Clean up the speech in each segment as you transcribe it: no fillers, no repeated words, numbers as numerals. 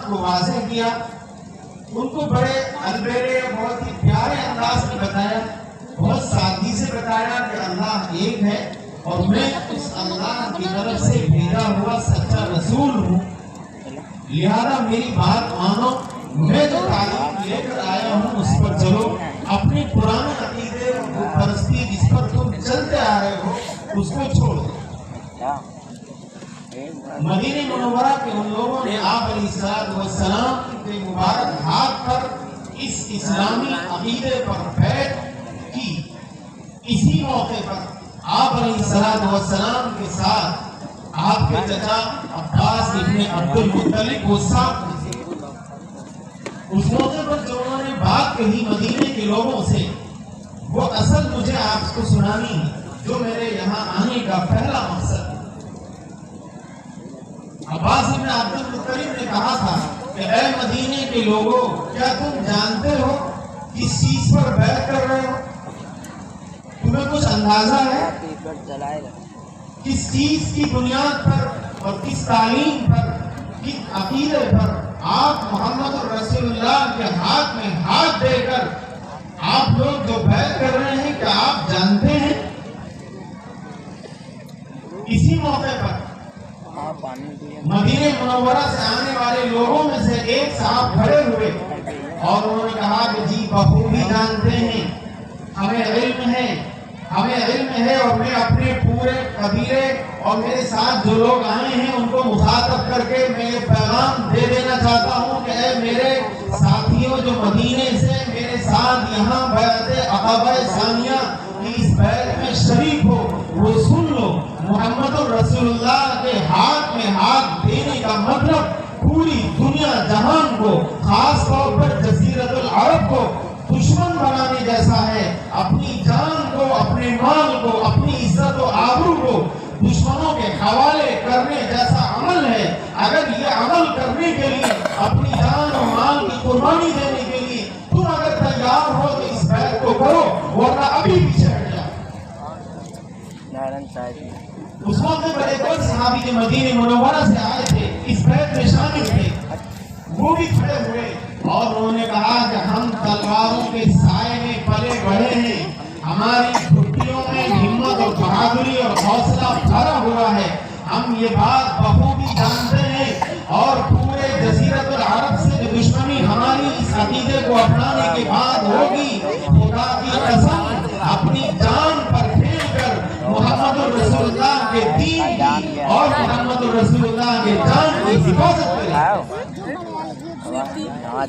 بات کو واضح کیا، ان کو بڑے البیرے بہت ہی پیارے انداز میں بتایا، بہت سادگی سے بتایا کہ اللہ ایک ہے اور میں اس اللہ کی طرف سے بھیجا ہوا سچا رسول ہوں، لہذا میری بات مانو، میں جو تعلیم لے کر آیا ہوں اس پر چلو، اپنے پرانے عقیدے اور بت پرستی جس پر تم چلتے آ رہے ہو اس کو چھوڑ دو۔ مدینہ منورہ کے ان لوگوں نے آپ علیہ السلام کے مبارک ہاتھ پر اس اسلامی عقیدے پر بیعت کی۔ اسی موقع پر آپ علیہ السلام کے ساتھ آپ کے چچا عباس ابن عبد المطلب وہ ساتھ تھے۔ اس موقع پر جو انہوں نے بات کہی مدینے کے لوگوں سے، وہ اصل مجھے آپ کو سنانی ہے جو میرے یہاں آنے کا پہلا مقصد ہے۔ عباس ابن عبد المطلب نے کہا تھا کہ اے مدینے کے لوگوں، کیا تم جانتے ہو کس چیز پر بیعت کر رہے ہو؟ تمہیں کچھ اندازہ ہے کس چیز کی بنیاد پر اور کس تعلیم پر، کس عقیدے پر آپ محمد رسول اللہ کے ہاتھ میں ہاتھ دے کر آپ لوگ جو بیعت کر رہے ہیں، کیا آپ جانتے ہیں؟ اسی موقع پر مدینہ منورہ سے آنے والے لوگوں میں سے ایک صاحب کھڑے ہوئے اور انہوں نے کہا کہ جی بخوبی جانتے ہیں، ہمیں علم ہے اور میں اپنے پورے قبیلے اور میرے ساتھ جو لوگ آئے ہیں ان کو مخاطب کر کے میں یہ پیغام دے دینا چاہتا ہوں کہ اے میرے ساتھیوں جو مدینے سے میرے ساتھ یہاں بیعت عقبہ ثانیہ کی اس بیعت میں شریک ہو، وہ سن لو، محمد رسول اللہ کے ہاتھ میں ہاتھ دینے کا مطلب پوری دنیا جہان کو، خاص طور پر جزیرۃ العرب کو دشمن بنانے جیسا ہے، اپنی جان کو، اپنے مال کو، اپنی عزت و آبرو کو دشمنوں کے حوالے کرنے جیسا عمل ہے۔ اگر یہ عمل کرنے کے لیے، اپنی جان و مال کی قربانی دینے کے لیے تم اگر تیار ہو تو اس بیعت کو کرو، ورنہ ابھی پیچھے ہٹ جاؤ۔ اس موقع پر ایک اور صحابی جو مدینہ منورہ سے آئے تھے، اس بیعت میں شامل تھے، وہ بھی کھڑے ہوئے اور انہوں نے کہا کہ ہم تلواروں کے سائے میں پلے بڑھے ہیں، ہماری گھٹیوں میں ہمت اور بہادری اور حوصلہ بھرا ہوا ہے، ہم یہ بات بخوبی جانتے ہیں اور پورے جزیرۃ العرب سے جو دشمنی ہماری اس عقیدے کو اپنانے کے بعد ہوگی، خدا کی قسم اپنی جان پر کھیل کر محمد رسول اللہ کے دین کی اور محمد رسول اللہ کے جان کی حفاظت کریں۔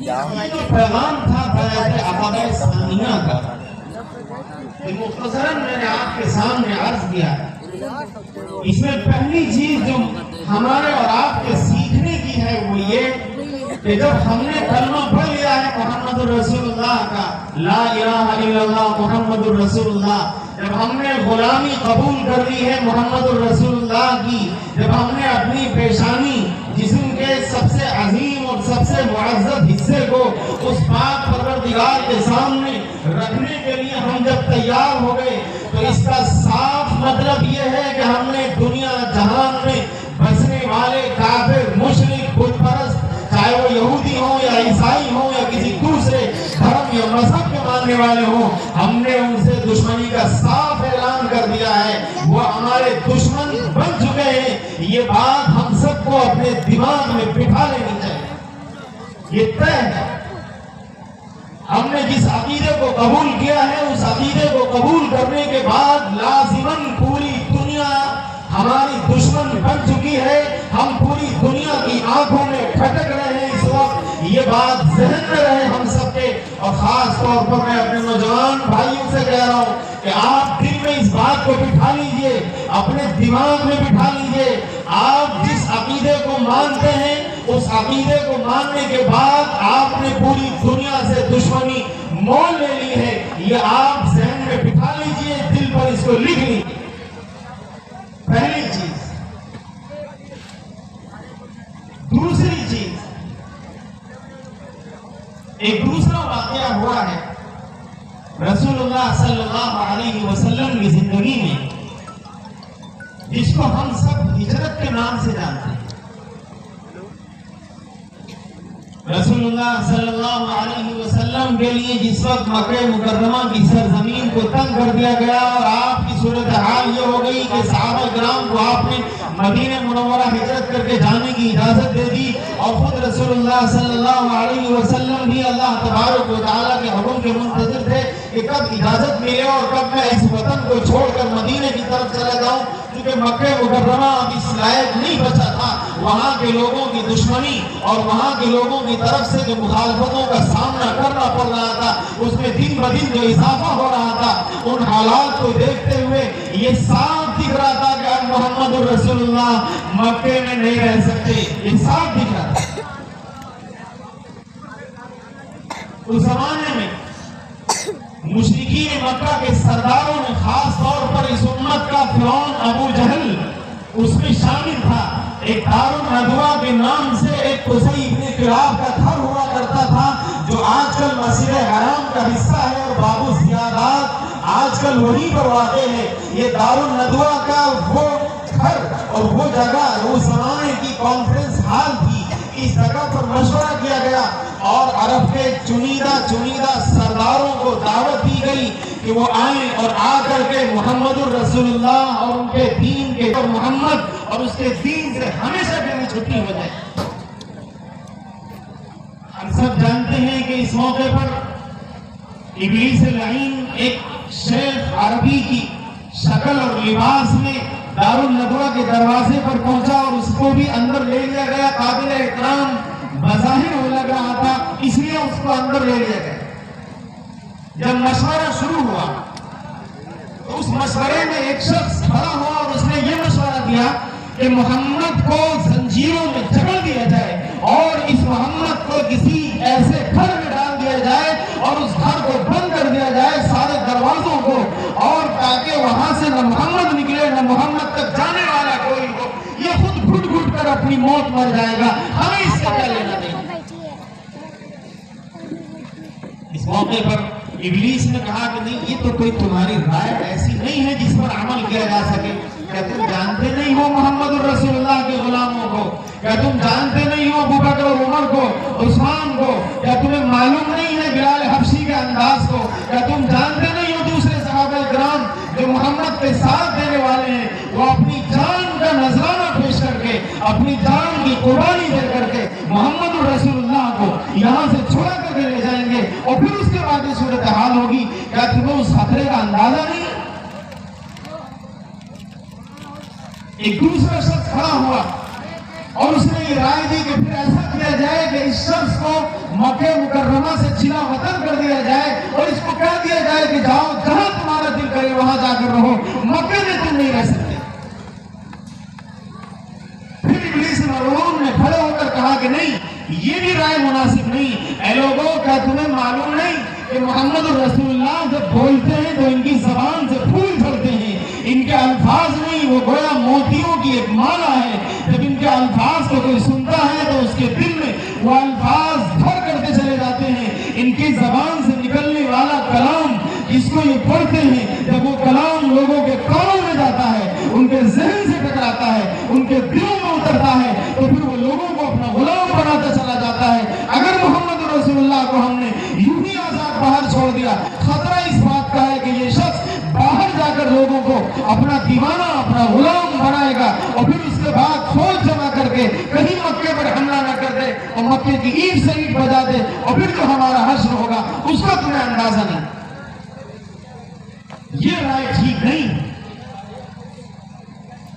یہ پیغام تھا بیعت عقبہ ثانیہ کا، مختصراً میں نے آپ کے سامنے عرض کیا۔ اس میں پہلی چیز جو ہمارے اور آپ کے سیکھنے کی ہے وہ یہ کہ جب ہم نے کلمہ پڑھ لیا ہے محمد رسول اللہ کا، لا الہ الا اللہ محمد رسول اللہ، جب ہم نے غلامی قبول کر لی ہے محمد رسول اللہ کی، جب ہم نے اپنی پیشانی جسم کے سب سے عظیم اور سب سے معزز حصے کو اس پاک پروردگار کے سامنے رکھنے کے لیے ہم جب تیار ہو گئے، تو اس کا صاف مطلب یہ ہے کہ ہم نے دنیا جہان میں بسنے والے کافر، مشرک، بت پرست، چاہے وہ یہودی ہوں یا عیسائی ہوں یا کسی دوسرے دھرم یا مذہب کے ماننے والے ہوں، ہم نے ان سے دشمنی کا صاف اعلان کر دیا ہے، وہ ہمارے دشمن بن چکے ہیں۔ یہ بات ہم سب کو اپنے دماغ میں بٹھا لینی چاہیے، یہ طے ہے۔ ہم نے جس عقیدے کو قبول کیا ہے اس عقیدے کو قبول کرنے کے بعد لازماً پوری دنیا ہماری دشمن بن چکی ہے، ہم پوری دنیا کی آنکھوں میں کھٹک رہے ہیں اس وقت، یہ بات ذہن میں رہے ہم سب کے۔ اور خاص طور پر میں اپنے نوجوان بھائیوں سے کہہ رہا ہوں کہ آپ دل میں اس بات کو بٹھا لیجئے، اپنے دماغ میں بٹھا لیجئے، آپ جس عقیدے کو مانتے ہیں اس عقیدے کو ماننے کے بعد آپ نے پوری دنیا سے دشمنی مول لے لی ہے، یہ آپ ذہن میں بٹھا لیجئے، دل پر اس کو لکھ لیجئے۔ پہلی چیز۔ دوسری چیز، ایک دوسرا واقعہ ہوا ہے رسول اللہ صلی اللہ علیہ وسلم کی زندگی میں، جس کو ہم سب ہجرت کے نام سے جانتے ہیں۔ رسول اللہ صلی اللہ علیہ وسلم کے لیے جس وقت مکہ مکرمہ کی سرزمین کو تنگ کر دیا گیا اور آپ کی صورتحال یہ ہو گئی کہ صحابہ کرام کو آپ نے مدینہ منورہ ہجرت کر کے جانے کی اجازت دے دی، اور خود رسول اللہ صلی اللہ علیہ وسلم بھی اللہ تبارک و تعالیٰ کے حکم کے منتظر تھے کہ کب اجازت ملے اور کب میں اس وطن کو چھوڑ کر مدینہ کی طرف چلا جاؤں، کیونکہ مکہ مکرمہ اب اس لائق نہیں بچا تھا۔ وہاں کے لوگوں کی دشمنی اور وہاں کے لوگوں کی طرف سے جو مخالفتوں کا سامنا کرنا پڑ رہا تھا، اس میں دن بدن جو اضافہ ہو رہا تھا، ان حالات کو دیکھتے ہوئے یہ صاف دکھ رہا تھا کہ اب محمد الرسول اللہ مکے میں نہیں رہ سکتے، یہ صاف دکھ رہا تھا۔ اس زمانے میں مشرکین مکہ کے سرداروں نے خاص طور پر اس امت کا فرعون ابو جہل اس میں شامل تھا۔ ایک دار الندوہ کے نام سے ایک قصی ابن کلاب کا گھر ہوا کرتا تھا، جو آج کل مسجد حرام کا حصہ ہے، اور باب الزیادات آج کل وہیں پر واقع ہے۔ یہ دار الندوہ کا وہ گھر اور وہ جگہ اس زمانے کی کانفرنس ہال تھی۔ اس جگہ پر مشورہ کیا گیا اور عرب کے چنیدہ سرداروں کو دعوت دی گئی کہ وہ آئیں اور آ کر کے محمد الرسول اللہ اور ان کے دین کے اور محمد اور اس کے دین سے ہمیشہ کے لیے چھٹی ہو جائے۔ ہم سب جانتے ہیں کہ اس موقع پر ابلیس لعین ایک شیخ عربی کی شکل اور لباس میں دار الندوہ کے دروازے پر پہنچا اور اس کو بھی اندر لے لیا گیا۔ قابل احترام بظاہر ہو لگ رہا تھا، اس لیے اس کو اندر لے لیا گیا۔ جب مشورہ شروع ہوا تو اس مشورے میں ایک شخص کھڑا ہوا اور اس نے یہ مشورہ دیا کہ محمد کو زنجیروں میں جکڑ دیا جائے اور اس محمد کو کسی ایسے گھر میں ڈال دیا جائے اور اس گھر کو بند کر دیا جائے سارے دروازوں کو، اور تاکہ وہاں سے نہ محمد نکلے نہ محمد تک جانے والا کوئی ہو، یہ خود گھٹ گھٹ کر اپنی موت مر جائے گا، ہمیں اس سے کیا لینا دینا۔ اس موقع پر ابلیس نے کہا کہ نہیں، یہ تو کوئی تمہاری رائے ایسی نہیں ہے جس پر عمل کیا جا سکے۔ کیا تم جانتے نہیں ہو محمد الرسول اللہ کے غلاموں کو؟ کیا تم جانتے نہیں ہو ابو بکر اور عمر کو، عثمان کو؟ کیا تمہیں معلوم نہیں ہے بلال حبشی کے انداز کو؟ کیا تم جانتے نہیں ہو دوسرے صحابہ کرام جو محمد کے ساتھ دینے والے ہیں، وہ اپنی جان کا نذرانہ پیش کر کے، اپنی جان کی قربانی دے کر کے محمد الرسول اللہ کو یہاں سے چھڑا کر کے لے جائیں گے، اور پھر اس کے بعد یہ صورتحال ہوگی؟ کیا تمہیں اس خطرے کا اندازہ نہیں؟ ایک دوسرا شخص کھڑا ہوا اور اس نے یہ رائے دی کہ پھر ایسا کیا جائے کہ اس شخص کو مکہ مکرمہ سے چلا وطن کر دیا جائے اور اس کو کہہ دیا جائے کہ جاؤ جہاں تمہارا دل کرے وہاں جا کر رہو، مکہ میں تم نہیں رہ سکتے۔ پھر ابلیس ملعون نے کھڑے ہو کر کہا کہ نہیں، یہ بھی رائے مناسب نہیں۔ اے لوگوں، کیا تمہیں معلوم نہیں کہ محمد الرسول اللہ جب بولتے ہیں تو ان کی زبان سے پھول جھڑتے ہیں، ان کے الفاظ نہیں، وہ گویا موتیوں کی ایک مالا ہے۔ جب ان کے الفاظ کو کوئی سنتا ہے تو اس کے دل میں وہ الفاظ گھر کرتے چلے جاتے ہیں۔ ان کی زبان سے نکلنے والا کلام جس کو یہ پڑھتے ہیں، جب وہ کلام لوگوں کے کانوں میں جاتا ہے، ان کے ذہن سے ٹکراتا ہے، ان کے دلوں میں اترتا ہے، تو پھر وہ لوگوں کو اپنا غلام بناتا چلا جاتا ہے۔ اگر محمد رسول اللہ کو ہم نے یوں ہی آزاد باہر چھوڑ دیا، خطرہ اس بات کا ہے کہ یہ شخص باہر جا کر لوگوں کو اپنا دیوانہ، اپنا غلام بنائے گا، اور پھر اس کے بعد فوج جمع کر کے کہیں مکے پر حملہ نہ کر دے اور مکے کی اینٹ سے اینٹ بجا دے، اور پھر جو ہمارا حشر ہوگا اس کا تمہیں اندازہ نہیں۔ یہ رائے ٹھیک نہیں۔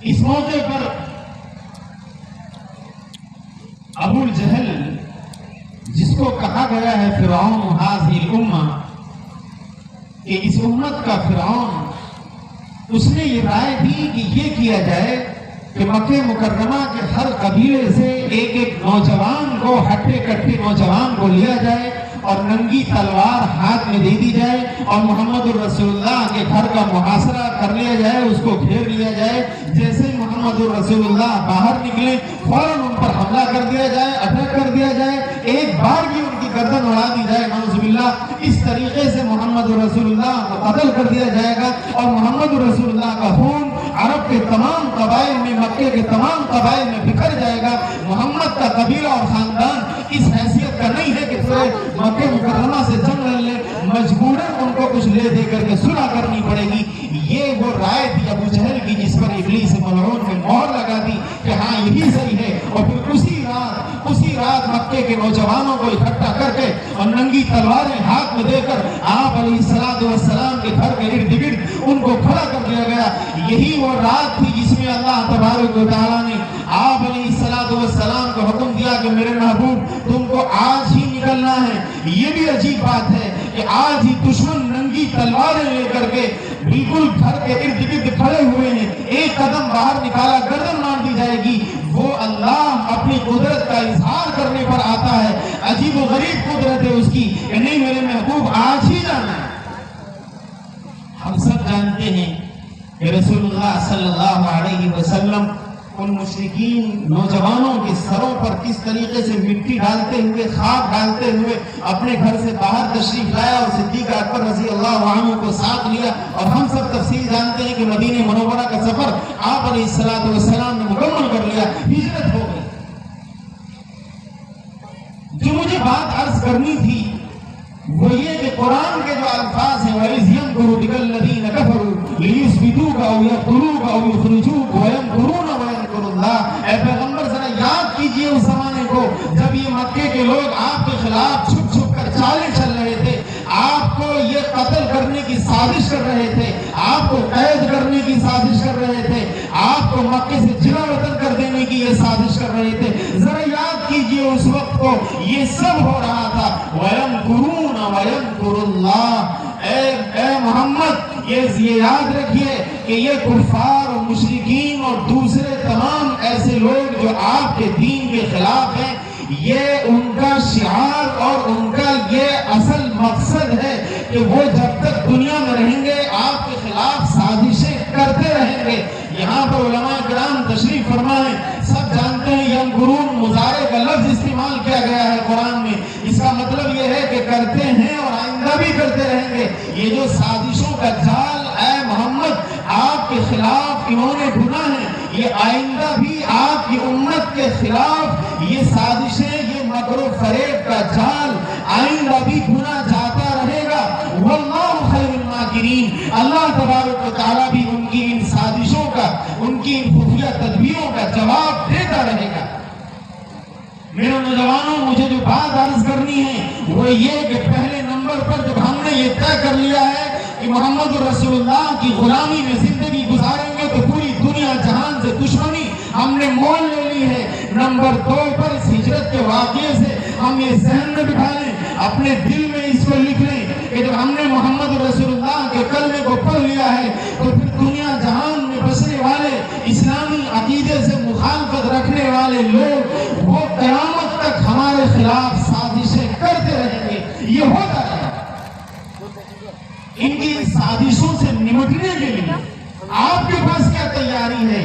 اس موقع پر ابو جہل، جس کو کہا گیا ہے فرعون ھذی الامہ، کہ اس امت کا فرعون، اس نے یہ رائے دی کہ یہ کیا جائے کہ مکہ مکرمہ کے ہر قبیلے سے ایک ایک نوجوان کو، ہٹے کٹے نوجوان کو لیا جائے اور ننگی تلوار ہاتھ میں دے دی جائے اور محمد الرسول اللہ کے گھر کا محاصرہ کر لیا جائے، اس کو گھیر لیا جائے۔ جیسے ہی محمد الرسول اللہ باہر نکلے فوراً ان پر حملہ کر دیا جائے، اٹیک کر دیا جائے، ایک بار بھی ان کی گردن اڑا دی جائے، نعوذ باللہ۔ اس طریقے سے محمد رسول اللہ کو قتل کر دیا جائے گا، اور محمد رسول اللہ کا خون عرب کے تمام قبائل میں، مکے کے تمام قبائل میں بکھر جائے گا۔ محمد کا قبیلہ اور خاندان اس حیثیت کا بدلے دے کر کے صلح کرنی پڑے گی. یہ وہ رائے تھی ابو جہل کی جس پر ابلیس ملعون نے مہر لگا دی کہ ہاں یہی صحیح ہے. اور پھر اسی رات مکے کے نوجوانوں کو اکٹھا کر کے اور ننگی تلواریں ہاتھ میں دے کر آپ علیہ السلام کے گھر کے ارد گرد ان کو کھڑا کر دیا گیا. یہی وہ رات تھی جس میں اللہ تبارک و تعالیٰ نے آپ علیہ السلام کو حکم دیا کہ میرے محبوب تم کو آج ہی نکلنا ہے. یہ بھی عجیب بات ہے کہ آج ہی دشمن ننگی تلواریں لے کر کے بالکل گھر کے ارد گرد کھڑے ہوئے ہیں. ایک قدم باہر نکالا گردن مار دی جائے گی. وہ اللہ اپنی قدرت کا اظہار کرنے پر آتا ہے. عجیب و غریب قدرت ہے اس کی کہ نہیں میرے محبوب آج ہی جانا ہے. ہم سب جانتے ہیں کہ رسول اللہ صلی اللہ علیہ وسلم ان مشرکین نوجوانوں کے سروں پر کس طریقے سے مٹی ڈالتے ہوئے خاک ڈالتے ہوئے اپنے گھر سے باہر تشریف لایا اور صدیق اکبر رضی اللہ عنہ کو ساتھ لیا. اور ہم سب تفصیل جانتے ہیں کہ مدینہ منورہ کا سفر آپ علیہ السلام نے مکمل کر لیا, ہجرت ہو گئی. جو مجھے بات عرض کرنی تھی وہ یہ کہ قرآن کے جو الفاظ ہیں وَإِذْ يَمْكُرُ بِكَ الَّذِينَ كَفَرُوا لِيُثْبِتُوكَ أَوْ يَقْتُلُوكَ أَوْ يُخْرِجُوكَ وَيَمْكُرُونَ وَيَمْكُرُ اللَّهُ. اے پیغمبر ذرا یاد کیجئے اس زمانے کو جب یہ مکے کے لوگ آپ کے خلاف چھپ چھپ کر چالیں چل رہے تھے, آپ کو یہ قتل کرنے کی سازش کر رہے تھے, آپ کو قید کرنے کی سازش کر رہے تھے, آپ کو مکے سے جلا وطن کر دینے کی یہ سازش کر رہے تھے. ذرا یاد کیجئے اس وقت کو یہ سب ہو رہا تھا. وَيَمْكُرُونَ وَيَمْكُرُ اللَّهُ. اے محمد یہ یاد رکھیے کہ یہ کفار اور مشرکین اور دوسرے تمام ایسے لوگ جو آپ کے دین کے خلاف ہیں, یہ ان کا شعار اور ان کا یہ اصل مقصد ہے کہ وہ جب تک دنیا میں رہیں گے آپ کے خلاف سازشیں کرتے رہیں گے. یہاں پر علماء کرام تشریف فرمائیں, سب جانتے ہیں ینکرون مضارع کا لفظ استعمال کیا گیا ہے قرآن میں. اس کا مطلب یہ ہے کہ کرتے ہیں اور آئندہ بھی کرتے رہیں گے. یہ جو سازشوں کا جال اے محمد آپ کے خلاف انہوں نے بنا ہے, یہ آئندہ بھی آپ کی امت کے خلاف یہ سازشیں, یہ مکر و فریب کا جال آئندہ بھی بنا جاتا رہے گا. واللہ خیر الماکرین. اللہ تبارک و تعالیٰ بھی ان کی ان سازشوں کا, ان کی ان خفیہ تدبیروں کا جواب دیتا رہے گا. میرے نوجوانوں مجھے جو بات عرض کرنی ہے وہ یہ کہ پہلے نمبر پر جب ہم نے یہ طے کر لیا ہے کہ محمد رسول اللہ کی غلامی میں زندگی گزاریں گے تو پوری دنیا جہان سے دشمنی ہم نے مول لے لی ہے. نمبر 2 پر اس ہجرت کے واقعے سے ہم یہ ذہن میں بٹھا لیں, اپنے دل میں اس کو لکھ لیں کہ جب ہم نے محمد رسول اللہ کے کلمے کو پڑھ لیا ہے تو پھر دنیا جہان میں بسنے والے اسلامی عقیدے سے مخالفت رکھنے والے لوگ وہ قیامت تک ہمارے خلاف سازشیں کرتے رہیں گے. یہ ہوتا ہے. ان کی سازشوں سے نمٹنے کے لیے آپ کے پاس کیا تیاری ہے؟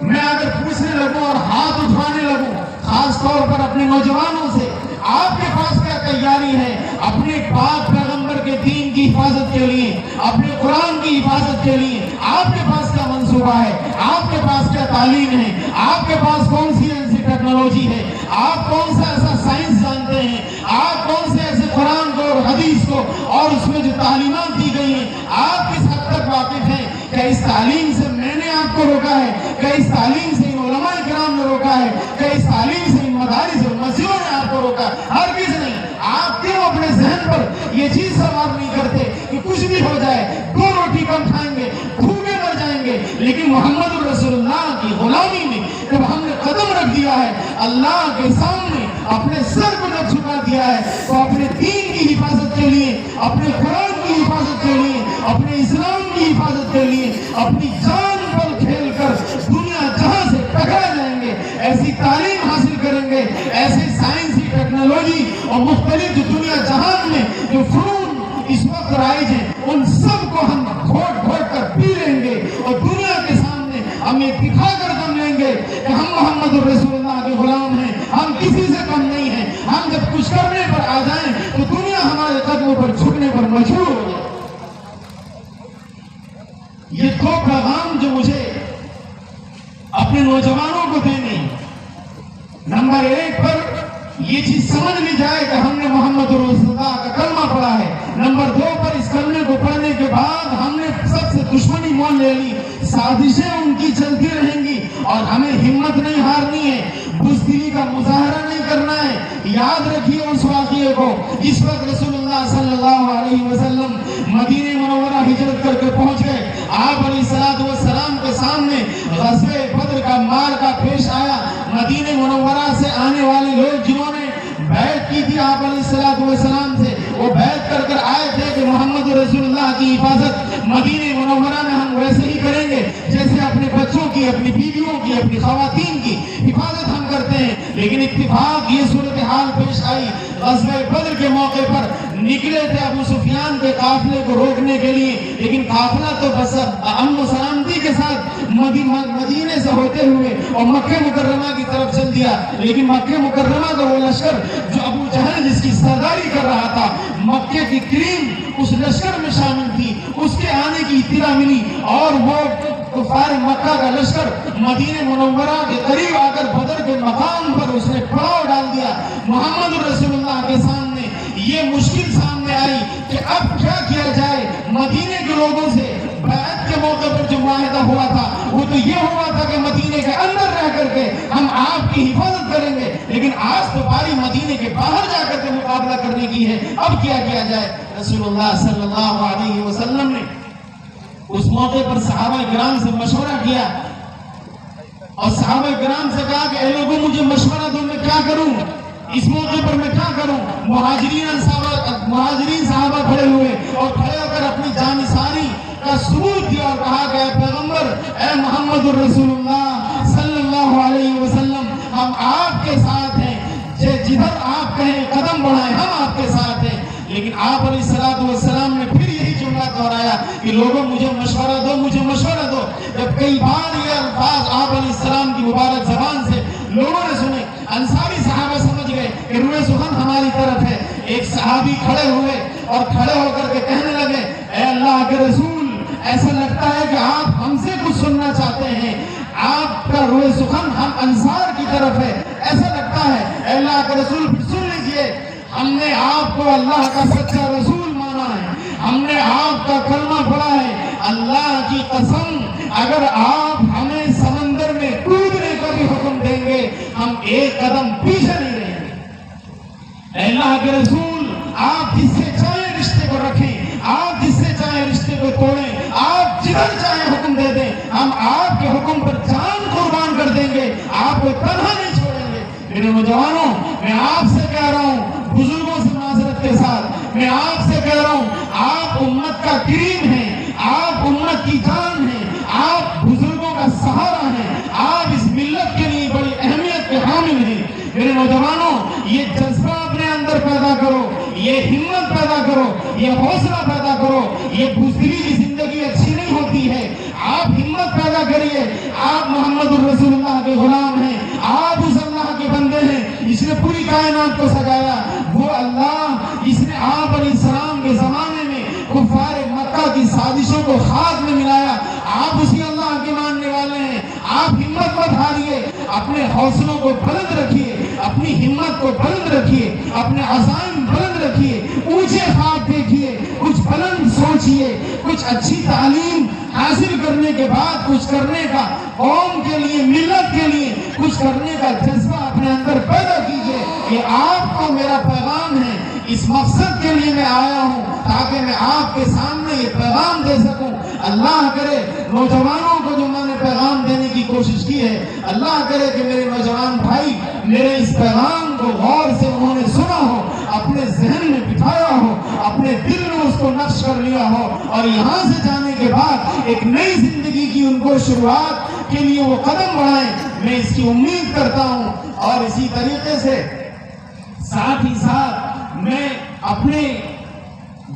میں اگر پوچھنے لگوں اور ہاتھ اٹھانے لگوں خاص طور پر اپنے نوجوانوں سے, آپ کے پاس کیا تیاری ہے اپنے پاک پیغمبر کے دین کی حفاظت کے لیے, اپنے قرآن کی حفاظت کے لیے؟ آپ کے پاس کیا منصوبہ ہے؟ آپ کے پاس کیا تعلیم ہے؟ آپ کے پاس کون سی ایسی ٹیکنالوجی ہے؟ آپ کون سا ایسا سائنس جانتے ہیں؟ آپ کون سے ایسے قرآن کو اور حدیث کو اور اس میں جو تعلیمات دی گئی ہیں آپ کس حد تک واقف ہیں؟ کیا اس تعلیم سے میں نے آپ کو روکا ہے؟ کیا اس تعلیم سے ان علماء کرام نے روکا ہے؟ کیا اس تعلیم سے ان مدارس اور مسجدوں نے آپ کو روکا؟ ہرگز نہیں. آپ کیوں اپنے ذہن پر یہ چیز سوار نہیں کرتے کہ کچھ بھی ہو جائے, 2 روٹی کم کھائیں گے, بھوکے مر جائیں گے, لیکن محمد رسول اللہ کی غلامی میں جب ہم نے قدم رکھ دیا ہے, اللہ کے سامنے اپنے سر کو جب جھکا دیا ہے, تو اپنے دین کی حفاظت کے لیے, اپنے قرآن کی حفاظت کے لیے, اپنے اسلام کی حفاظت کے لیے اپنی جان پر کھیل کر دنیا جہاں سے ٹکرا جائیں گے, ایسی تعلیم حاصل کریں گے, ایسی سائنسی ٹیکنالوجی اور مختلف جو دنیا جہان میں جو فنون اس وقت رائج ہیں ان سب کو ہم گھوٹ گھوٹ کر پی لیں گے اور دنیا کے سامنے ہم یہ دکھا کر دم لیں گے کہ ہم محمد رسول اللہ کے غلام ہیں, ہم کسی سے کم نہیں ہیں. ہم جب کچھ کرنے پر آ جائیں تو دنیا ہمارے قدموں پر جھکنے پر مجبور ہو جائے. یہ 2 پیغام جو مجھے اپنے نوجوانوں کو دینے, نمبر 1 پر یہ چیز سمجھ لی جائے کہ ہم نے محمد رسول اللہ کا کلمہ پڑھا ہے, نمبر 2 پر اس کلمے کو پڑھنے کے بعد ہم نے سب سے دشمنی مول لے لی، سازشیں ان کی چلتی رہیں گی اور ہمیں ہمت نہیں ہارنی ہے، بزدلی کا مظاہرہ نہیں کرنا ہے۔ یاد رکھیے اس واقعے کو، جس وقت رسول اللہ صلی اللہ علیہ وسلم مدینہ منورہ ہجرت کر کے پہنچ گئے، آپ علیہ السلام کے سامنے غزوہ بدر کا معرکہ پیش آیا۔ مدینہ منورہ سے آنے والے لوگ جنہوں نے بیعت کی تھی آپ علیہ السلام سے، وہ بیعت کر کر آئے تھے کہ محمد رسول اللہ کی حفاظت مدینہ منورہ میں ہم ویسے ہی کریں گے جیسے اپنے بچوں کی، اپنی بیویوں کی، اپنی خواتین کی حفاظت ہم کرتے ہیں۔ لیکن اتفاق یہ صورتحال پیش آئی، غزوہ بدر کے موقع پر نکلے تھے ابو سفیان کے قافلے کو روکنے کے لیے، لیکن قافلہ تو بس امن و سلامتی کے ساتھ مدینے سے ہوتے ہوئے اور مکہ مکرمہ کی طرف چل دیا، لیکن مکہ مکرمہ کا وہ لشکر جو ابو جہل جس کی سرداری کر رہا تھا، مکہ کی کریم اس لشکر میں شامل تھی، اس کے آنے کی اطلاع ملی اور وہ کفار مکہ کا لشکر مدینہ منورہ کے قریب آ کر بدر کے مقام پر اس نے پڑاؤ ڈال دیا۔ محمد رسول اللہ کے سامنے یہ مشکل سامنے آئی کہ اب کیا کیا جائے۔ مدینے کے لوگوں سے بیعت کے موقع پر جو معاہدہ ہوا تھا وہ تو یہ ہوا تھا کہ مدینے کے اندر رہ کر کے ہم آپ کی حفاظت کریں گے، لیکن آج تو باری مدینے کے باہر جا کر کے مقابلہ کرنے کی ہے، اب کیا کیا جائے۔ رسول اللہ صلی اللہ علیہ وسلم نے اس موقع پر صحابہ کرام سے مشورہ کیا اور صحابہ کرام سے کہا کہ اے لوگوں مجھے مشورہ دو، میں کیا کروں، اس موقع پر میں کیا کروں۔ مہاجرین صحابہ کھڑے ہوئے اور کھڑے ہو کر اپنی جانثاری کا ثبوت دیا اور کہا کہ اے پیغمبر، اے محمد الرسول اللہ صلی اللہ علیہ وسلم، ہم آپ کے ساتھ ہیں، جدھر آپ کہیں قدم بڑھائیں ہم آپ کے ساتھ ہیں۔ لیکن آپ علیہ السلام نے پھر یہی جملہ دہرایا کہ لوگوں مجھے مشورہ دو، مجھے مشورہ دو۔ جب کئی بار یہ الفاظ آپ علیہ السلام کی مبارک زبان سے لوگوں نے سنے، انصاری صحابہ سمجھ گئے کہ روح سخن ہماری طرف ہے۔ ایک صحابی کھڑے ہوئے اور کھڑے ہو کر کے کہنے لگے، اے اللہ کے رسول، ایسا لگتا ہے کہ آپ ہم سے کچھ سننا چاہتے ہیں، آپ کا روح سخن ہم انصار کی طرف ہے، ایسا لگتا ہے۔ اے اللہ کے رسول سن لیجئے، ہم نے آپ کو اللہ کا سچا رسول مانا ہے، ہم نے آپ کا کلمہ پڑھا ہے، اللہ کی قسم اگر آپ ہمیں سمندر میں کودنے کا بھی حکم دیں گے ہم ایک قدم پیچھے نہیں رہیں گے۔ اے اللہ کے رسول، آپ جس سے چاہیں رشتے کو رکھیں، آپ جس سے چاہیں رشتے کو توڑیں، آپ جدھر چاہیں حکم دے دیں، ہم آپ کے حکم پر جان قربان کر دیں گے، آپ کو تنہا نہیں چھوڑیں گے۔ میرے نوجوانوں، میں آپ سے کہہ رہا ہوں، بزرگوں سے معذرت کے ساتھ میں آپ سے کہہ رہا ہوں، آپ امت کا کریم ہیں، آپ امت کی جان ہیں، آپ بزرگوں کا سہارا ہیں، آپ اس ملت کے لیے بڑی اہمیت کے حامل ہیں۔ میرے نوجوانوں، یہ جذبہ اپنے اندر پیدا کرو، یہ ہمت پیدا کرو، یہ حوصلہ پیدا کرو۔ یہ بزدلی کی زندگی اچھی نہیں ہوتی ہے، آپ ہمت پیدا کریے۔ آپ محمد الرسول اللہ کے غلام ہیں، آپ اس اللہ کے بندے ہیں جس نے پوری کائنات کو سجایا۔ وہ اللہ جس نے آپ علیہ السلام کے زمانے میں کفار مکہ کی سازشوں کو خاک میں ملایا، آپ اسی اللہ کے ماننے والے ہیں۔ آپ ہمت مت ہاریے، اپنے حوصلوں کو بلند رکھیے، اپنی ہمت کو بلند رکھیے، اپنے عزائم بلند رکھیے، اونچے خواب دیکھیے، کچھ بلند سوچیے، کچھ اچھی تعلیم حاصل کرنے کے بعد کچھ کرنے کا، قوم کے لیے، ملت کے لیے کچھ کرنے کا جذبہ اپنے اندر پیدا کیجیے۔ یہ آپ کو میرا پیغام ہے، اس مقصد کے لیے میں آیا ہوں تاکہ میں آپ کے سامنے یہ پیغام دے سکوں۔ اللہ کرے نوجوانوں کو جو میں نے پیغام دینے کی کوشش کی ہے، اللہ کرے کہ میرے نوجوان بھائی میرے اس پیغام کو غور سے انہوں نے سنا ہو، اپنے ذہن میں بٹھایا ہو، اپنے دل میں اس کو نقش کر لیا ہو، اور یہاں سے جانے کے بعد ایک نئی زندگی کی ان کو شروعات کے لیے وہ قدم بڑھائیں، میں اس کی امید کرتا ہوں۔ اور اسی طریقے سے ساتھ ہی ساتھ میں اپنے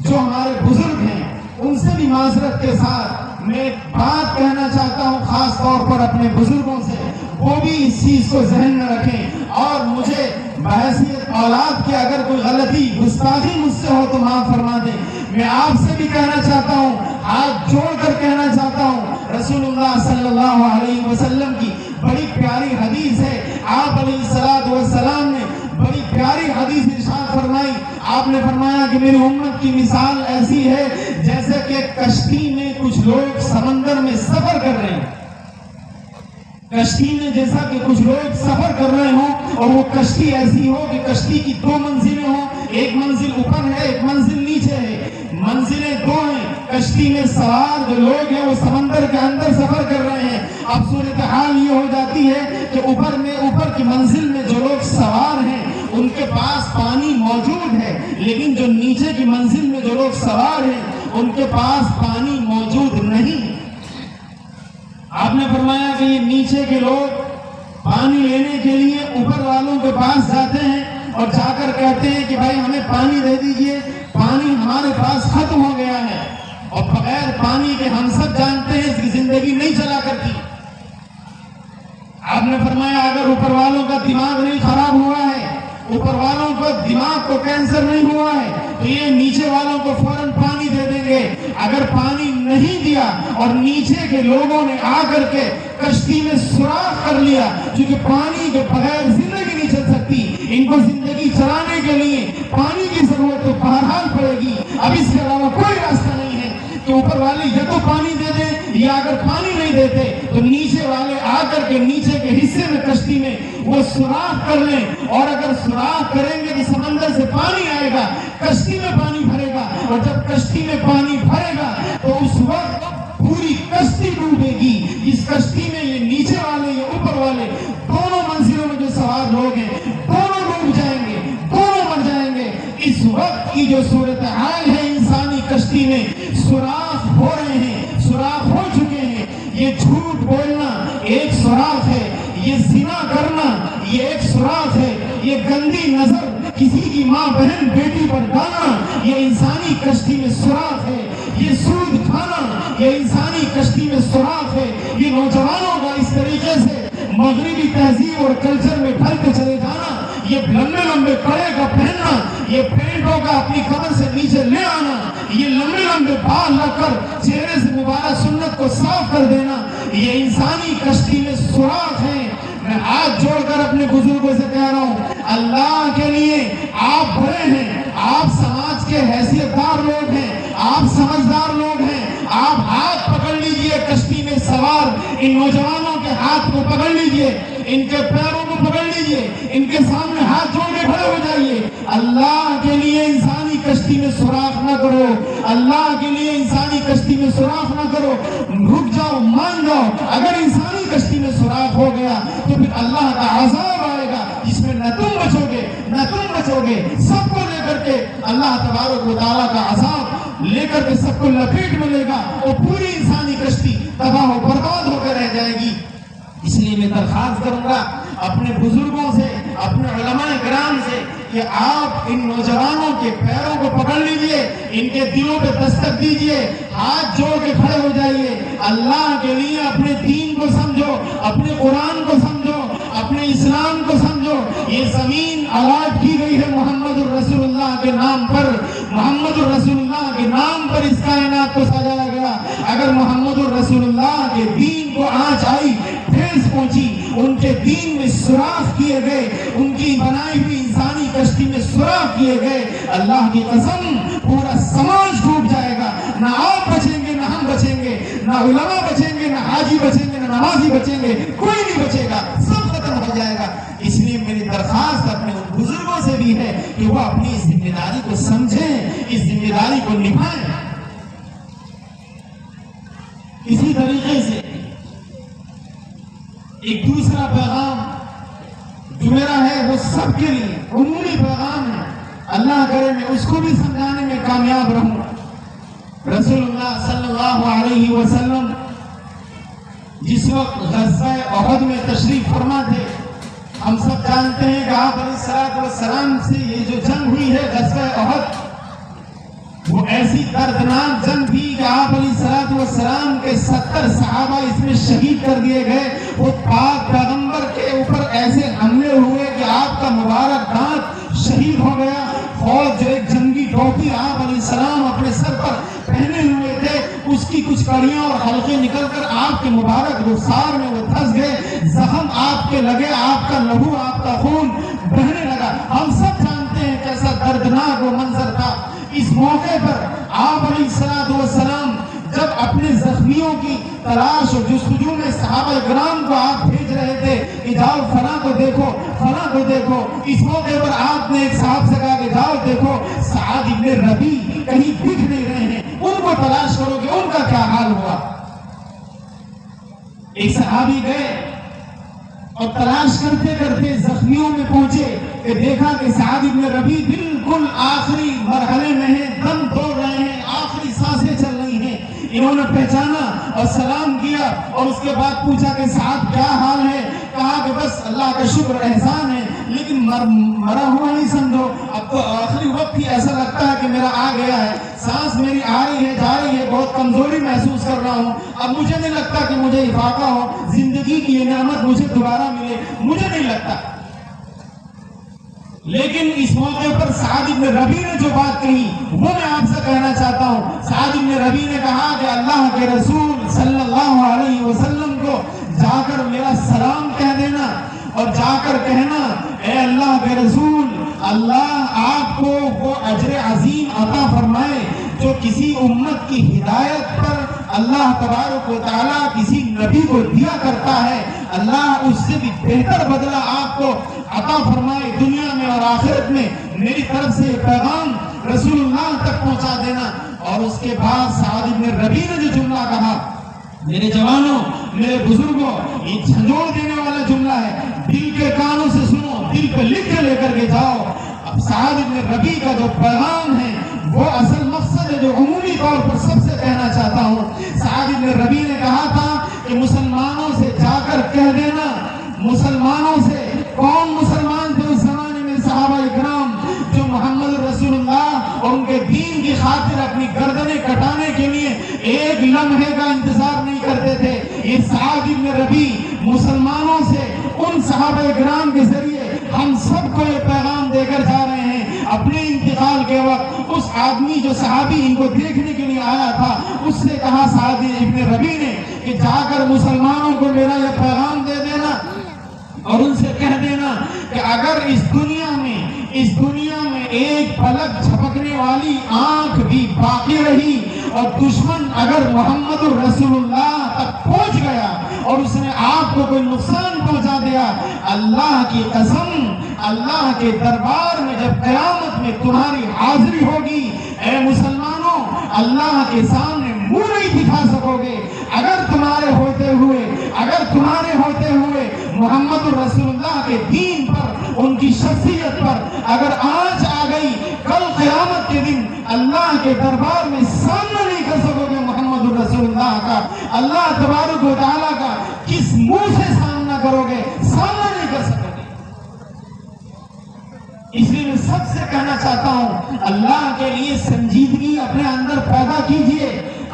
جو ہمارے بزرگ ہیں ان سے بھی معذرت کے ساتھ میں ایک بات کہنا چاہتا ہوں، خاص طور پر اپنے بزرگوں سے، وہ بھی اس چیز کو ذہن میں رکھیں اور مجھے بحیثیت اولاد کی اگر کوئی غلطی گستاخی مجھ سے ہو تو معاف فرما دیں۔ میں آپ سے بھی کہنا چاہتا ہوں، ہاتھ جوڑ کر کہنا چاہتا ہوں، رسول اللہ صلی اللہ علیہ وسلم کی بڑی پیاری حدیث ہے، آپ علیہ السلام نے بڑی پیاری حدیث ارشاد فرمائی۔ آپ نے فرمایا کہ میری امت کی مثال ایسی ہے جیسے کہ کشتی میں کچھ لوگ سمندر میں سفر کر رہے ہیں. کشتی میں جیسا کہ کچھ لوگ سفر کر رہے ہوں اور وہ کشتی ایسی ہو کہ کشتی کی 2 منزلیں ہوں, ایک منزل اوپر ہے, ایک منزل نیچے ہے, منزلیں 2 ہیں. کشتی میں سوار جو لوگ ہیں وہ سمندر کے اندر سفر کر رہے ہیں. اب صورتحال یہ ہو جاتی ہے کہ اوپر کی منزل میں جو لوگ سوار ہیں ان کے پاس پانی موجود ہے, لیکن جو نیچے کی منزل میں جو لوگ سوار ہیں ان کے پاس پانی موجود نہیں ہے. آپ نے فرمایا کہ یہ نیچے کے لوگ پانی لینے کے لیے اوپر والوں کے پاس جاتے ہیں اور جا کر کہتے ہیں کہ بھائی ہمیں پانی دے دیجئے, پانی ہمارے پاس ختم ہو گیا ہے, اور بغیر پانی کے ہم سب جانتے ہیں اس کی زندگی نہیں چلا کرتی. آپ نے فرمایا اگر اوپر والوں کا دماغ نہیں خراب ہوا ہے, اوپر والوں کو دماغ کو کینسر نہیں ہوا ہے, تو یہ نیچے والوں کو فوراً پانی دے دیں گے. اگر پانی نہیں دیا اور نیچے کے لوگوں نے آ کر کے کشتی میں سوراخ کر لیا, کیونکہ پانی کے بغیر زندگی نہیں چل سکتی, ان کو زندگی چلانے کے لیے پانی کی ضرورت تو بہرحال پڑے گی, اب اس کے علاوہ کوئی راستہ نہیں ہے کہ اوپر والے یا تو پانی دے دیں, یا اگر پانی نہیں دیتے تو نیچے والے آ کر کے نیچے کے حصے میں کشتی میں وہ سوراخ کر لیں, اور اگر سوراخ کریں گے تو سمندر سے پانی آئے گا, کشتی میں پانی بھرے گا, اور جب کشتی میں پانی بھرے گا تو اس وقت پوری کشتی ڈوبے گی. اس کشتی میں یہ نیچے والے یہ اوپر والے دونوں منزلوں میں جو سوار لوگ ہیں دونوں ڈوب جائیں گے, دونوں مر جائیں گے. اس وقت کی جو صورتحال ہے انسانی کشتی میں, سوراخ ہو رہے ہیں, سوراخ ہو چکے ہیں. یہ جھوٹ بولنا ایک سوراخ ہے, یہ زنا کرنا یہ ایک سوراخ ہے, یہ گندی نظر کسی کی ماں بہن بیٹی پر ڈالنا یہ انسانی کشتی میں سوراخ ہے, یہ سود کھانا یہ انسانی کشتی میں سوراخ ہے. یہ نوجوانوں کا اس طریقے سے مغربی تہذیب اور کلچر میں ڈھل کے چلے جانا, یہ لمبے لمبے کڑے کا پہننا, یہ پینٹوں کا اپنی کمر سے نیچے لے آنا, یہ لمبے لمبے بال رکھ کر چہرے سے مبارک سنت کو صاف کر دینا, یہ انسانی کشتی میں سوراخ ہے. میں ہاتھ جوڑ کر اپنے بزرگوں سے کہہ رہا ہوں, اللہ کے لیے آپ بڑے ہیں, آپ سماج کے حیثیت دار لوگ ہیں, آپ سمجھدار لوگ ہیں, آپ ہاتھ پکڑ لیجئے کشتی میں سوار ان نوجوانوں کے ہاتھ کو پکڑ لیجئے, ان کے پیروں کو پکڑ لیجئے, ان کے سامنے ہاتھ جوڑ کے کھڑے ہو جائیے. اللہ کے لیے انسانی کشتی میں سوراخ نہ کرو, اللہ کے لیے انسانی کشتی میں سوراخ نہ کرو, رک جاؤ, مان جاؤ. اگر انسانی کشتی میں سوراخ ہو گیا تو پھر اللہ کا عذاب آئے گا جس میں نہ تم بچو گے نہ تم بچو گے, سب کو لے کر کے اللہ تبارک و تعالیٰ کا عذاب لے کر کے سب کو لپیٹ میں لے گا, اور پوری انسانی کشتی تباہ و برباد ہو کر رہ جائے گی. اس لیے میں درخواست کروں گا اپنے بزرگوں سے, اپنے علماء کرام سے کہ آپ ان نوجوانوں کے پیروں کو پکڑ لیجئے, ان کے دلوں پہ دستک دیجئے, ہاتھ جوڑ کے کھڑے ہو جائیے. اللہ کے لیے اپنے دین کو سمجھو, اپنے قرآن کو سمجھو, اپنے اسلام کو سمجھو. یہ زمین الاٹ کی گئی ہے محمد الرسول اللہ کے نام پر, محمد الرسول اللہ کے نام پر اس کائنات کو سجایا گیا. اگر محمد الرسول اللہ کے دین کو آنچ آئی, ٹھیس پہنچی, ان کے دین میں سوراخ کیے گئے, ان کی بنائی ہوئی انسانی کشتی میں سوراخ کیے گئے, اللہ کی قسم پورا سماج ڈوب جائے گا. نہ آپ بچیں گے, نہ ہم بچیں گے, نہ علماء بچیں گے, نہ حاجی بچیں گے, نہ نمازی بچیں گے, کوئی نہیں بچے گا, سب ختم ہو جائے گا. اس لیے میری درخواست اپنے ان بزرگوں سے بھی ہے کہ وہ اپنی اس ذمہ داری کو سمجھیں, اس ذمہ داری کو نبھائیں. اسی طریقے سے ایک دوسرا پیغام جو میرا ہے وہ سب کے لیے عمومی پیغام ہے, اللہ کرے میں اس کو بھی سمجھانے میں کامیاب رہوں. رسول اللہ صلی اللہ علیہ وسلم جس وقت غزوہ احد میں تشریف فرما تھے, ہم سب جانتے ہیں کہ آپ علیہ الصلوۃ والسلام سے یہ جو جنگ ہوئی ہے غزوہ احد, وہ ایسی دردناک جنگ تھی کہ آپ علیہ الصلوۃ والسلام کے 70 صحابہ اس میں شہید کر دیے گئے. وہ پاک پیغمبر کے اوپر ایسے حملے ہوئے کہ آپ کا مبارک دانت شہید ہو گیا. فوج جو ایک جنگی ٹوپی آپ علیہ السلام اپنے سر پر پہنے ہوئے تھے, اس کی کچھ کڑیاں اور حلقے نکل کر آپ کے مبارک رخسار میں وہ دھس گئے, زخم آپ کے لگے, آپ کا لہو, آپ کا خون بہنے لگا. ہم سب جانتے ہیں کیسا دردناک دردناک وہ منظر تھا۔ اس موقع پر آپ علیہ السلام جب اپنے زخمیوں کی تلاش اور جستجو میں صحابہ کرام کو آپ بھیج رہے تھے کہ جاؤ فلاں کو دیکھو، فلاں کو دیکھو، اس موقع پر آپ نے ایک صاحب سے کہا کہ جاؤ دیکھو سعد ابن ربیع کہیں دکھ نہیں رہے ہیں، ان کو تلاش کرو کہ ان کا کیا حال ہوا۔ ایک صحابی گئے اور تلاش کرتے کرتے زخمیوں میں پہنچے کہ دیکھا کہ سعد ابن ربیع بالکل آخری مرحلے میں ہیں، دم توڑ رہے ہیں، آخری سانسیں چل رہی ہیں۔ انہوں نے پہچانا اور سلام کیا اور اس کے بعد پوچھا کہ سعد کیا حال ہے؟ کہا کہ بس اللہ کا شکر احسان ہے، لیکن مرا ہوا نہیں سمجھو، اب تو آخری وقت ہی ایسا لگتا ہے کہ میرا آ گیا ہے، سانس میری آ رہی ہے جا رہی ہے، بہت کمزوری محسوس کر رہا ہوں، اب مجھے نہیں لگتا کہ مجھے افاقہ ہو، زندگی کی یہ نعمت مجھے دوبارہ ملے، مجھے نہیں لگتا۔ لیکن اس موقع پر سعد ابن ربیع نے جو بات کہی وہ میں آپ سے کہنا چاہتا ہوں۔ سعد ابن ربیع نے کہا کہ اللہ کے رسول صلی اللہ علیہ وسلم کو جا کر میرا سلام کہہ دینا اور جا کر کہنا اے اللہ کے رسول، اللہ آپ کو وہ اجر عظیم عطا فرمائے جو کسی امت کی ہدایت پر اللہ تبارک و تعالیٰ کسی نبی کو دیا کرتا ہے، اللہ اس سے بھی بہتر بدلہ آپ کو عطا فرمائے دنیا میں اور آخرت میں۔ میری طرف سے پیغام رسول اللہ تک پہنچا دینا۔ اور اس کے بعد سعد ابن ربیع نے جو جملہ کہا، میرے جوانوں، میرے بزرگوں، یہ جھنجھوڑ دینے والا جملہ ہے، دل کے کانوں سے سنو، دل پہ لکھ کے لے کر کے جاؤ۔ اب سعد ابن ربیع کا جو پیغام ہے وہ اصل مقصد ہے جو عمومی طور پر سب سے کہنا چاہتا ہوں۔ سعد ابن ربیع نے کہا تھا کہ مسلمانوں سے جا کر کہہ دینا، مسلمانوں سے، کون مسلمان تھے اس زمانے میں؟ صحابہ اکرام جو محمد رسول اللہ اور ان کے دین کی خاطر اپنی گردنیں کٹانے کے لیے ایک لمحے کا انتظار نہیں کرتے تھے۔ یہ سعد ابن ربیع مسلمانوں سے، ان صحابہ اکرام کے ذریعے ہم سب کو یہ پیغام دے کر جا رہے ہیں۔ اپنے انتقال کے وقت اس آدمی جو صحابی ان کو دیکھنے کے لیے آیا تھا اس سے کہا سعد ابن ربیع نے کہ جا کر مسلمانوں کو میرا یہ پیغام دے دینا اور ان سے کہہ دینا کہ اگر اس دنیا میں ایک پلک جھپکنے والی آنکھ بھی باقی رہی اور دشمن اگر محمد رسول اللہ تک پہنچ گیا اور اس نے آپ کو کوئی نقصان پہنچا دیا، اللہ کی قسم، اللہ کے دربار میں جب قیامت میں تمہاری حاضری ہوگی، اے مسلمانوں، اللہ کے سامنے منہ نہیں دکھا سکو گے۔ اگر تمہارے ہوتے ہوئے محمد رسول اللہ کے دین پر، ان کی شخصیت پر اگر آنچ آ گئی، کل قیامت کے دن اللہ کے دربار میں سامنا نہیں کر سکو گے محمد رسول اللہ کا، اللہ تبارک و تعالیٰ کا کس منہ سے سامنا کرو گے؟ سامنا نہیں کر سکو گے۔ اس لیے میں سب سے کہنا چاہتا ہوں، اللہ کے لیے سنجیدگی اپنے اندر پیدا کیجئے،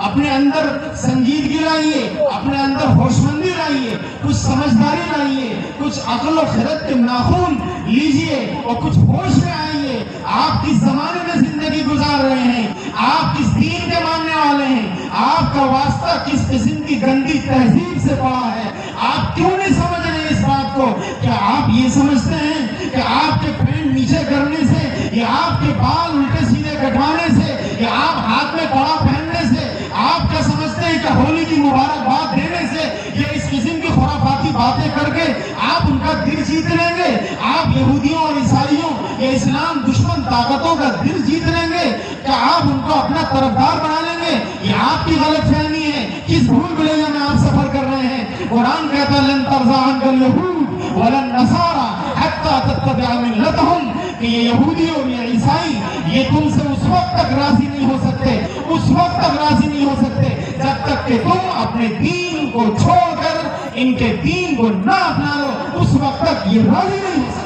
اپنے اندر سنجیدگی لائیے، اپنے اندر ہوشمندی لائیے، کچھ سمجھداری لائیے، کچھ عقل و خرد کے ناخن لیجئے اور کچھ ہوش میں آئیے۔ آپ کس زمانے میں زندگی گزار رہے ہیں؟ آپ کس دین کے ماننے والے ہیں؟ آپ کا واسطہ کس قسم کی گندی تہذیب سے پڑا ہے؟ آپ کیوں نہیں سمجھ رہے اس بات کو؟ کیا آپ یہ سمجھتے ہیں کہ آپ کے پینٹ نیچے کرنے سے، یا آپ کے بال الٹے سیدھے کٹوانے سے، یا آپ ہاتھ میں کڑا پہننے سے، آپ کیا سمجھتے ہیں کہ ہولی کی مبارکباد دینے سے، یا اس قسم کی خرافاتی باتیں کر کے آپ ان کا دل جیت لیں گے؟ آپ یہودیوں اور عیسائیوں یا اسلام دشمن طاقتوں کا دل جیت لیں گے؟ کیا آپ ان کو اپنا طرفدار بنا لیں گے؟ یہ آپ کی غلط فہمی ہے۔ کس بھول بھلیاں میں آپ سفر کر رہے ہیں؟ قرآن کہتا ہے لن ترضى عنك اليهود ولا النصارى حتى تتبع ملتهم، کہ یہ یہودی اور یہ عیسائی یہ تم سے اس وقت تک راضی نہیں ہو سکتے، اس وقت تک راضی نہیں ہو سکتے جب تک کہ تم اپنے دین کو چھوڑ کر ان کے دین کو نہ اپنا لو، اس وقت تک یہ راضی نہیں ہو سکتے۔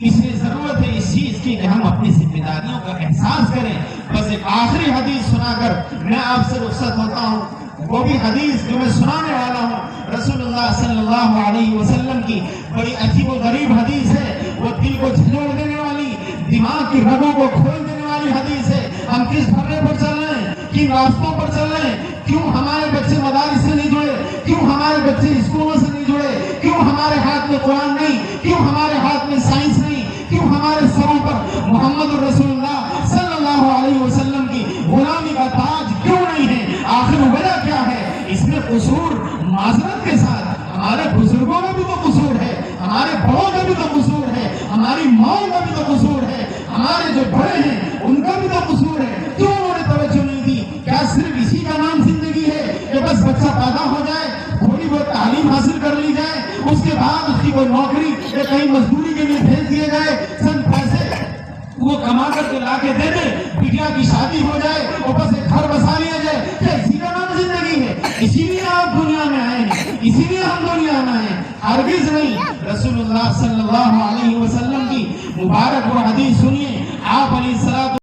اس لیے ضرورت ہے اس چیز کی کہ ہم اپنی ذمہ داریوں کا احساس کریں۔ بس ایک آخری حدیث سنا کر میں آپ سے رخصت ہوتا ہوں، وہ بھی حدیث جو میں سنانے والا ہوں رسول اللہ صلی اللہ علیہ وسلم کی بڑی عجیب و غریب حدیث ہے۔ وہ دل کو جھنجھوڑ دینے والی، دماغ کی رگوں کو کھول دینے والی حدیث ہے۔ ہم کس بھرے پر چل رہے ہیں؟ کن راستوں پر چل رہے ہیں؟ کیوں ہمارے بچے مدارس سے نہیں جڑے؟ کیوں ہمارے بچے اسکولوں سے نہیں جڑے؟ کیوں ہمارے ہاتھ میں قرآن نہیں؟ کیوں ہمارے ہاتھ میں سائنس نہیں؟ کیوں ہمارے سروں پر محمد رسول اللہ صلی اللہ علیہ وسلم کی غلامی کا تاج کیوں نہیں ہے؟ آخر وجہ کیا ہے؟ اس میں قصور معذرت کے ساتھ ہمارے بزرگوں کا بھی تو قصور ہے، ہمارے بڑوں کا بھی تو قصور ہے، ہماری ماؤں کا بھی تو قصور ہے، ہمارے جو بڑے ہیں ان کا بھی تو قصور ہے۔ کیوں انہوں نے توجہ نہیں دی؟ کیا صرف اسی کا نام زندگی ہے کہ بس بچہ پیدا ہو جائے، تھوڑی بہت تعلیم حاصل کر لی جائے، اس کے بعد اس کی کوئی نوکری یا کہیں مزدوری کے لیے بھیج دیا جائے، چند پیسے وہ کما کر کے لا کے دے دے، بیٹیا کی شادی ہو جائے اور بس ایک گھر بسا لیا جائے، کیا اسی کا نام زندگی ہے؟ اسی لیے آپ دنیا میں آئے ہیں، اسی لیے ہم دنیا میں آئے ہیں؟ ہرگز نہیں۔ رسول اللہ صلی اللہ علیہ وسلم کی مبارک وہ حدیث سنیے، آپ علیہ السلام